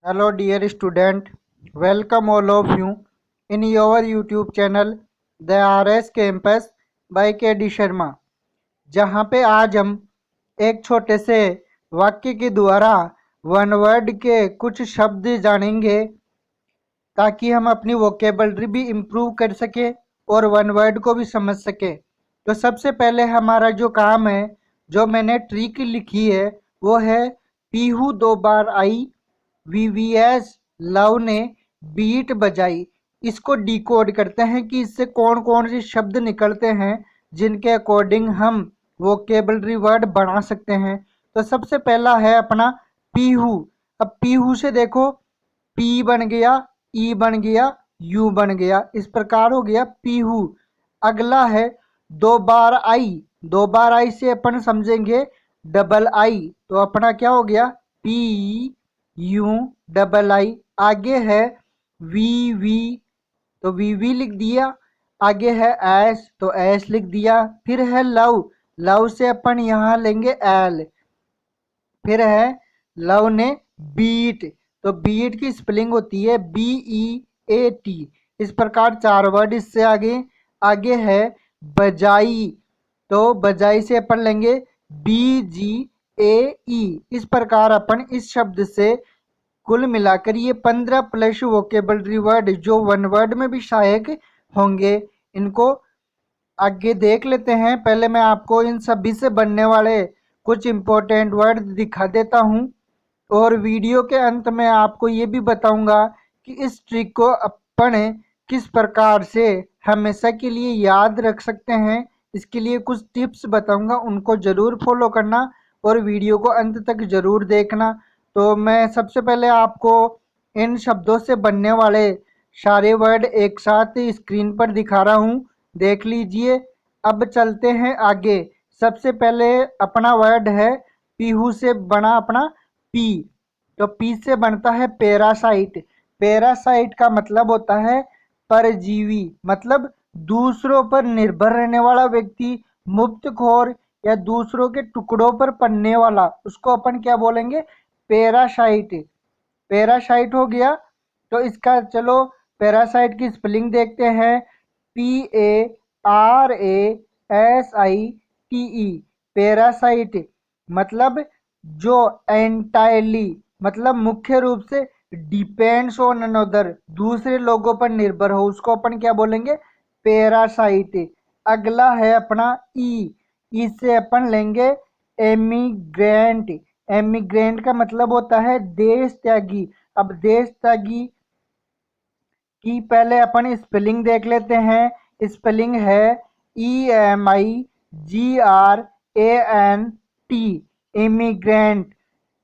Hello dear student, welcome all of you in your YouTube channel The RS Campus by KD Sharma. जहाँ पे आज हम एक छोटे से वाक्य के द्वारा वन वर्ड के कुछ शब्द जानेंगे ताकि हम अपनी वोकेबलरी भी इम्प्रूव कर सके और वन वर्ड को भी समझ सके। तो सबसे पहले हमारा जो काम है, जो मैंने ट्रिक लिखी है, वो है पीहू 2 बार आई, वीवीएस लव ने बीट बजाई। इसको डिकोड करते हैं कि इससे कौन कौन से शब्द निकलते हैं जिनके अकॉर्डिंग हम वोकेबलरी वर्ड बना सकते हैं। तो सबसे पहला है अपना पीहू। अब पीहू से देखो, पी बन गया, ई बन गया, यू बन गया, इस प्रकार हो गया पीहू। अगला है 2 बार आई। 2 बार आई से अपन समझेंगे डबल आई, तो अपना क्या हो गया पी यू डबल आई। आगे है वी वी, तो वी लिख दिया। आगे है एस, तो एस लिख दिया। फिर है लव, लव से अपन यहाँ लेंगे एल। फिर है लव ने बीट, तो बीट की स्पेलिंग होती है BEAT। इस प्रकार 4 वर्ड इससे आगे। आगे है बजाई, तो बजाई से अपन लेंगे BGAE। इस प्रकार अपन इस शब्द से कुल मिलाकर ये 15 प्लस वोकेबलरी वर्ड जो वन वर्ड में भी सहायक होंगे, इनको आगे देख लेते हैं। पहले मैं आपको इन सभी से बनने वाले कुछ इम्पोर्टेंट वर्ड दिखा देता हूँ और वीडियो के अंत में आपको ये भी बताऊंगा कि इस ट्रिक को अपन किस प्रकार से हमेशा के लिए याद रख सकते हैं। इसके लिए कुछ टिप्स बताऊंगा, उनको ज़रूर फॉलो करना और वीडियो को अंत तक ज़रूर देखना। तो मैं सबसे पहले आपको इन शब्दों से बनने वाले सारे वर्ड एक साथ स्क्रीन पर दिखा रहा हूँ, देख लीजिए। अब चलते हैं आगे। सबसे पहले अपना वर्ड है पीहू से बना अपना पी, तो पी से बनता है पैरासाइट। पैरासाइट का मतलब होता है परजीवी, मतलब दूसरों पर निर्भर रहने वाला व्यक्ति, मुफ्तखोर या दूसरों के टुकड़ों पर पलने वाला, उसको अपन क्या बोलेंगे पैरासाइट। पैरासाइट हो गया। तो इसका चलो पैरासाइट की स्पेलिंग देखते हैं। PARASITE। पैरासाइट मतलब जो एंटायरली, मतलब मुख्य रूप से डिपेंड्स ऑन अनदर, दूसरे लोगों पर निर्भर हो, उसको अपन क्या बोलेंगे पैरासाइट। अगला है अपना ई। ई से अपन लेंगे एमिग्रेंट। एमिग्रेंट का मतलब होता है देश त्यागी। अब देश त्यागी की पहले अपन स्पेलिंग देख लेते हैं। स्पेलिंग है EMIGRANT। इमिग्रेंट,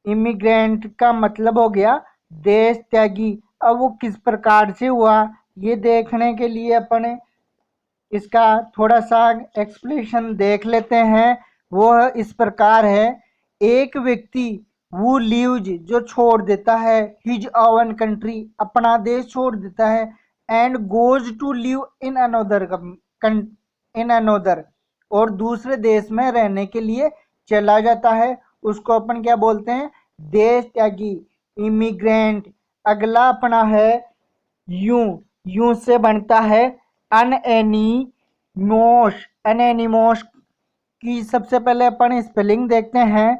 इमिग्रेंट का मतलब हो गया देश त्यागी। अब वो किस प्रकार से हुआ, ये देखने के लिए अपन इसका थोड़ा सा एक्सप्लेनेशन देख लेते हैं। वो इस प्रकार है, एक व्यक्ति वो लीव्स जो छोड़ देता है, हिज ओवन कंट्री अपना देश छोड़ देता है, and goes to live in another, in another और दूसरे देश में रहने के लिए चला जाता है, उसको अपन क्या बोलते हैं देश त्यागी, इमिग्रेंट। अगला अपना है यू। यू से बनता है अनएनिमोस। अनएनिमोस की सबसे पहले अपन स्पेलिंग देखते हैं।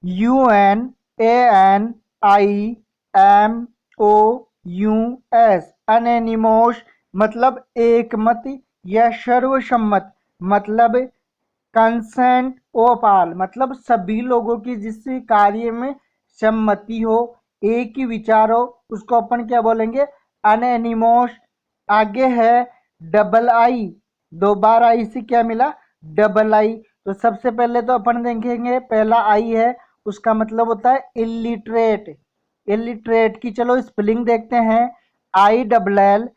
UNANIMOUS। अनएनिमोस मतलब एकमत या सर्वसम्मत, मतलब कंसेंट ऑफ ऑल, मतलब सभी लोगों की जिस कार्य में सम्मति हो, एक ही विचार हो, उसको अपन क्या बोलेंगे अनएनिमोस। आगे है डबल आई। 2 बार आई से क्या मिला डबल आई। तो सबसे पहले तो अपन देखेंगे पहला आई है, उसका मतलब होता है इलिटरेट। इलिटरेट की चलो स्पेलिंग देखते हैं। ILLITERATE।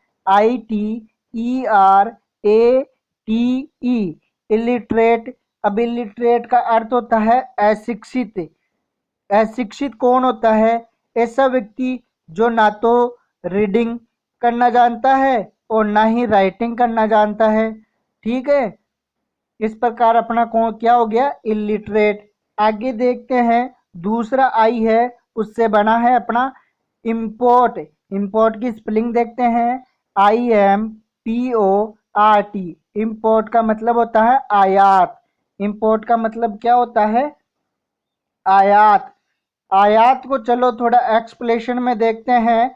इलिटरेट। अब इलिटरेट का अर्थ होता है अशिक्षित। अशिक्षित कौन होता है, ऐसा व्यक्ति जो ना तो रीडिंग करना जानता है और ना ही राइटिंग करना जानता है। ठीक है, इस प्रकार अपना कौन क्या हो गया इलिटरेट। आगे देखते हैं दूसरा आई है, उससे बना है अपना इम्पोर्ट, इम्पोर्ट की स्पेलिंग देखते हैं, IMPORT। इम्पोर्ट का मतलब होता है आयात। इम्पोर्ट का मतलब क्या होता है? आयात। आयात को चलो थोड़ा एक्सप्लेनेशन में देखते हैं।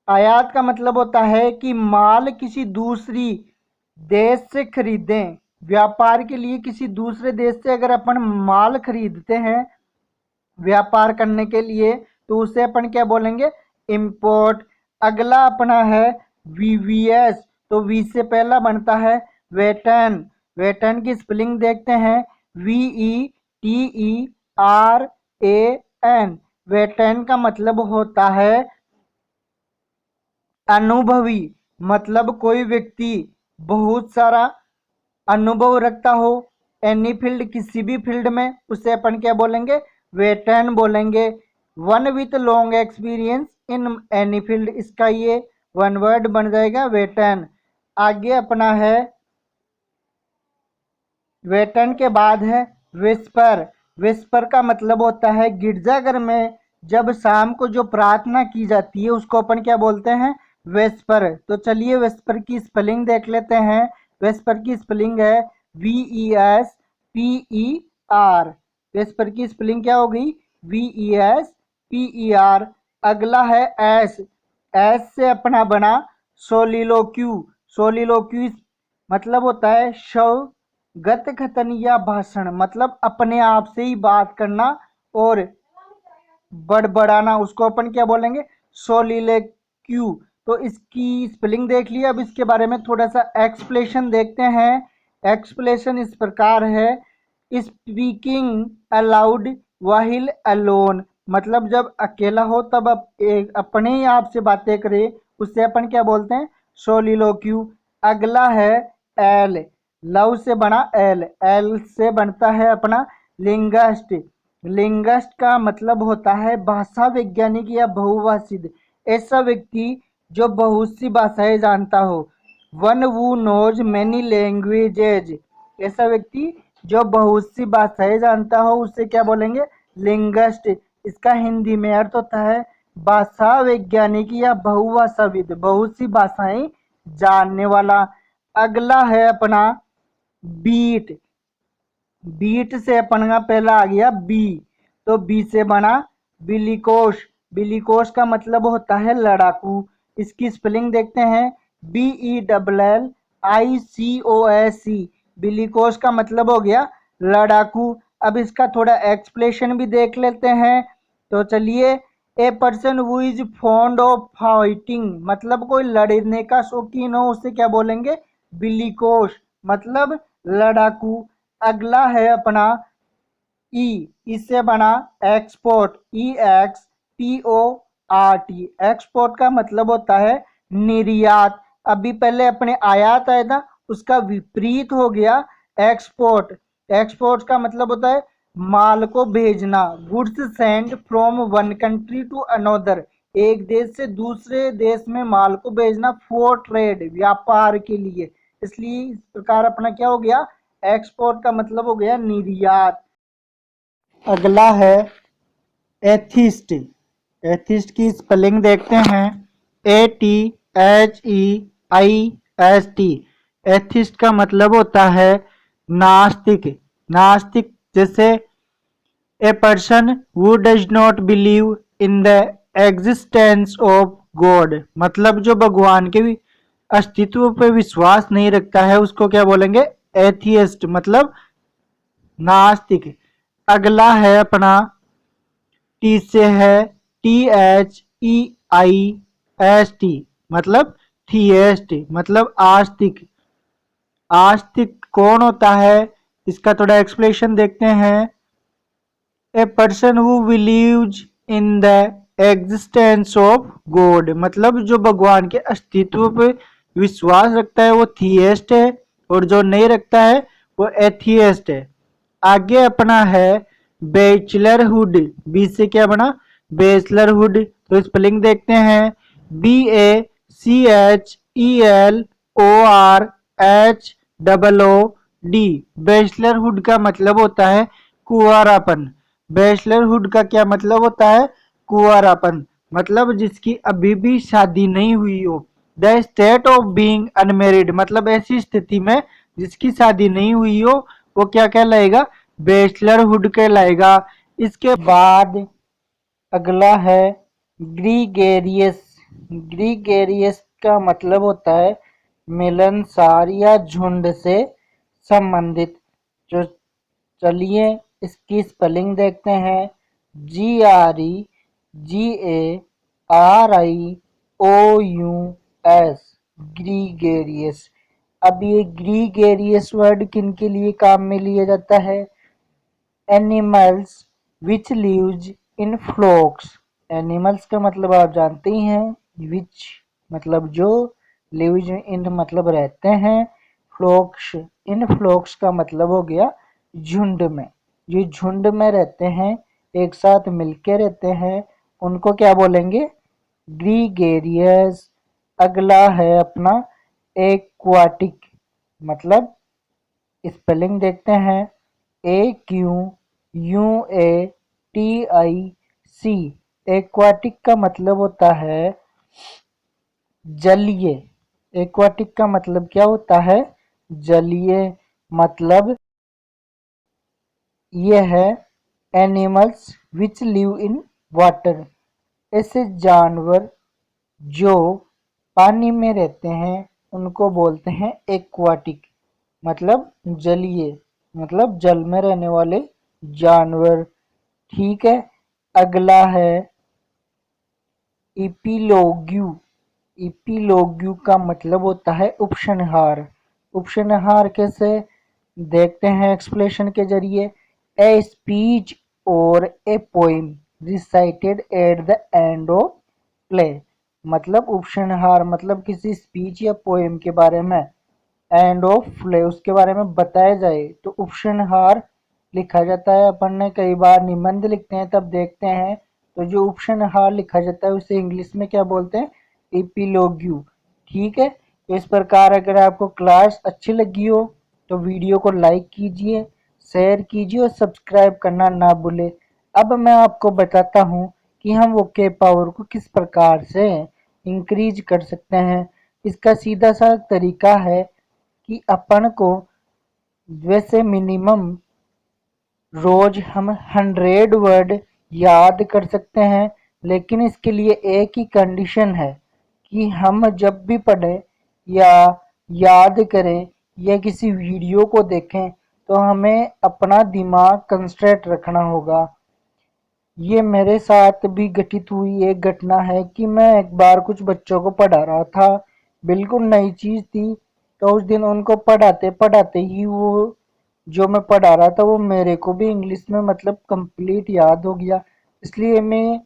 आयात का मतलब होता है कि माल किसी दूसरी देश से खरीदें। व्यापार के लिए किसी दूसरे देश से अगर अपन माल खरीदते हैं व्यापार करने के लिए, तो उसे अपन क्या बोलेंगे? इंपोर्ट। अगला अपना है वीवीएस। तो वी से पहला बनता है वेटन। वेटन की स्पेलिंग देखते हैं, VETERAN। वेटन का मतलब होता है अनुभवी। मतलब कोई व्यक्ति बहुत सारा अनुभव रखता हो एनी फील्ड, किसी भी फील्ड में, उसे अपन क्या बोलेंगे? वेटरन बोलेंगे। One with long experience in any field, इसका ये वन वर्ड बन जाएगा वेटरन। आगे अपना है वेटरन के बाद है विस्पर। विस्पर का मतलब होता है गिरजाघर में जब शाम को जो प्रार्थना की जाती है उसको अपन क्या बोलते हैं? वेस्पर। तो चलिए वेस्पर की स्पेलिंग देख लेते हैं। वेस्पर की स्पेलिंग है VESPER। वेस्पर की स्पेलिंग क्या हो गई? VESPER। अगला है एस। एस से अपना बना सोलिलोक्यू। सोलिलोक्यू मतलब होता है शव गत कथन या भाषण, मतलब अपने आप से ही बात करना और बड़बड़ाना, उसको अपन क्या बोलेंगे? सोलिलोक्यू। तो इसकी स्पेलिंग देख लिया। अब इसके बारे में थोड़ा सा एक्सप्लेनेशन देखते हैं। एक्सप्लेनेशन इस प्रकार है, स्पीकिंग अलाउड व्हाइल अलोन। मतलब जब अकेला हो तब अपने ही आप से बातें करे, उससे अपन क्या बोलते हैं? सोलिलोक्यू। अगला है एल। लव से बना एल। एल से बनता है अपना लिंगस्ट। लिंगस्ट का मतलब होता है भाषा वैज्ञानिक या बहुभाषित, ऐसा व्यक्ति जो बहुत सी भाषाएं जानता हो। वन वू नोज मैनी लैंग्वेजेज, ऐसा व्यक्ति जो बहुत सी भाषाएं जानता हो उसे क्या बोलेंगे? लिंगस्ट। इसका हिंदी में अर्थ होता है भाषा वैज्ञानिक या बहुभाषाविद, बहुत सी भाषाएं जानने वाला। अगला है अपना बीट। बीट से अपन का पहला आ गया बी। तो बी से बना बिलिकोश। बिलिकोश का मतलब होता है लड़ाकू। इसकी स्पेलिंग देखते हैं, BELLICOSE। बिलिकोश का मतलब हो गया लड़ाकू। अब इसका थोड़ा एक्सप्लेनेशन भी देख लेते हैं। तो चलिए, a person who is fond of fighting, मतलब कोई लड़ने का शौकीन हो उसे क्या बोलेंगे? बिलिकोश, मतलब लड़ाकू। अगला है अपना ई। इससे बना एक्सपोर्ट। EXPORT। एक्सपोर्ट का मतलब होता है निर्यात। अभी पहले अपने आयात आया था, उसका विपरीत हो गया एक्सपोर्ट। एक्सपोर्ट का मतलब होता है माल को भेजना। Goods send from one country to another, एक देश से दूसरे देश में माल को भेजना फॉर ट्रेड, व्यापार के लिए। इसलिए इस प्रकार अपना क्या हो गया? एक्सपोर्ट का मतलब हो गया निर्यात। अगला है एथिस्ट। एथिस्ट की स्पेलिंग देखते हैं, ATHEIST। एथिस्ट का मतलब होता है नास्तिक। नास्तिक जैसे a person who does not believe in the existence of God, मतलब जो भगवान के अस्तित्व पर विश्वास नहीं रखता है उसको क्या बोलेंगे? एथियस्ट, मतलब नास्तिक। अगला है अपना टी से है THEIST, मतलब थिएस्ट, मतलब आस्तिक। आस्तिक कौन होता है? इसका थोड़ा एक्सप्लेनेशन देखते हैं। A person who believes in the existence of God, मतलब जो भगवान के अस्तित्व पर विश्वास रखता है वो थिएस्ट है, और जो नहीं रखता है वो एथियस्ट है। आगे अपना है बैचलरहुड। बी से क्या बना? बैचलरहुड। तो स्पेलिंग देखते हैं, BACHELORHOOD। बैचलरहुड का मतलब होता है कुंवारापन। बैचलरहुड का क्या मतलब होता है? कुंवारापन। मतलब जिसकी अभी भी शादी नहीं हुई हो। The state of being unmarried मतलब ऐसी स्थिति में जिसकी शादी नहीं हुई हो वो क्या कहलाएगा, बैचलरहुड कहलाएगा। इसके बाद अगला है ग्रीगेरियस। ग्रीगेरियस का मतलब होता है मिलनसार या झुंड से संबंधित। जो चलिए इसकी स्पेलिंग देखते हैं। GREGARIOUS gregarious. अब ये ग्रीगेरियस वर्ड किन के लिए काम में लिया जाता है? Animals which lives in flocks. Animals का मतलब आप जानते ही हैं, विच मतलब जो, लिव्स इन मतलब रहते हैं, फ्लॉक्स इन फ्लॉक्स का मतलब हो गया झुंड में। जो झुंड में रहते हैं, एक साथ मिलके रहते हैं, उनको क्या बोलेंगे? ग्रीगेरियस। अगला है अपना एक्वाटिक। मतलब स्पेलिंग देखते हैं। AQUATIC। एक्वाटिक का मतलब होता है जलीय। एक्वाटिक का मतलब क्या होता है? जलीय। मतलब ये है animals which live in water. ऐसे जानवर जो पानी में रहते हैं उनको बोलते हैं एक्वाटिक। मतलब जलीय, मतलब जल में रहने वाले जानवर। ठीक है। अगला है इपिलोग्यू। इपिलोग्यू का मतलब होता है उपसंहार। उपसंहार कैसे देखते हैं एक्सप्लेनेशन के जरिए। ए स्पीच और a poem recited at the end of play. मतलब उपसंहार मतलब किसी स्पीच या पोएम के बारे में एंड ऑफ प्ले उसके बारे में बताया जाए तो उपसंहार लिखा जाता है। अपन ने कई बार निबंध लिखते हैं तब देखते हैं, तो जो उपसंहार लिखा जाता है उसे इंग्लिश में क्या बोलते हैं? एपिलोग्यू। ठीक है। तो इस प्रकार अगर आपको क्लास अच्छी लगी हो तो वीडियो को लाइक कीजिए, शेयर कीजिए और सब्सक्राइब करना ना भूले। अब मैं आपको बताता हूँ कि हम वोकैब पावर को किस प्रकार से इंक्रीज कर सकते हैं। इसका सीधा सा तरीका है कि अपन को वैसे मिनिमम रोज हम 100 वर्ड याद कर सकते हैं, लेकिन इसके लिए एक ही कंडीशन है कि हम जब भी पढ़ें या याद करें या किसी वीडियो को देखें तो हमें अपना दिमाग कंसंट्रेट रखना होगा। ये मेरे साथ भी घटित हुई एक घटना है कि मैं एक बार कुछ बच्चों को पढ़ा रहा था। बिल्कुल नई चीज़ थी, तो उस दिन उनको पढ़ाते पढ़ाते ही वो जो मैं पढ़ा रहा था वो मेरे को भी इंग्लिश में मतलब कंप्लीट याद हो गया। इसलिए मैं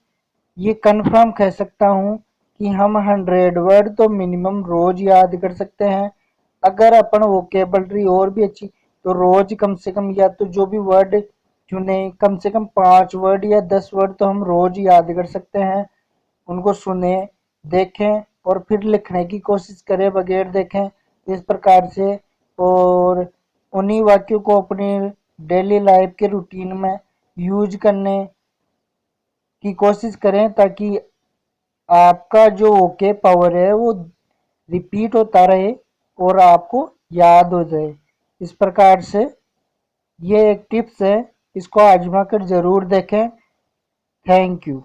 ये कंफर्म कह सकता हूँ कि हम 100 वर्ड तो मिनिमम रोज याद कर सकते हैं। अगर अपन वोकेबलरी और भी अच्छी तो रोज कम से कम या तो जो भी वर्ड चुने कम से कम 5 वर्ड या 10 वर्ड तो हम रोज याद कर सकते हैं। उनको सुने, देखें और फिर लिखने की कोशिश करें बगैर देखें इस प्रकार से। और उन्हीं वाक्यों को अपनी डेली लाइफ के रूटीन में यूज करने की कोशिश करें ताकि आपका जो ओके पावर है वो रिपीट होता रहे और आपको याद हो जाए। इस प्रकार से ये एक टिप्स है, इसको आजमा कर ज़रूर देखें। Thank you.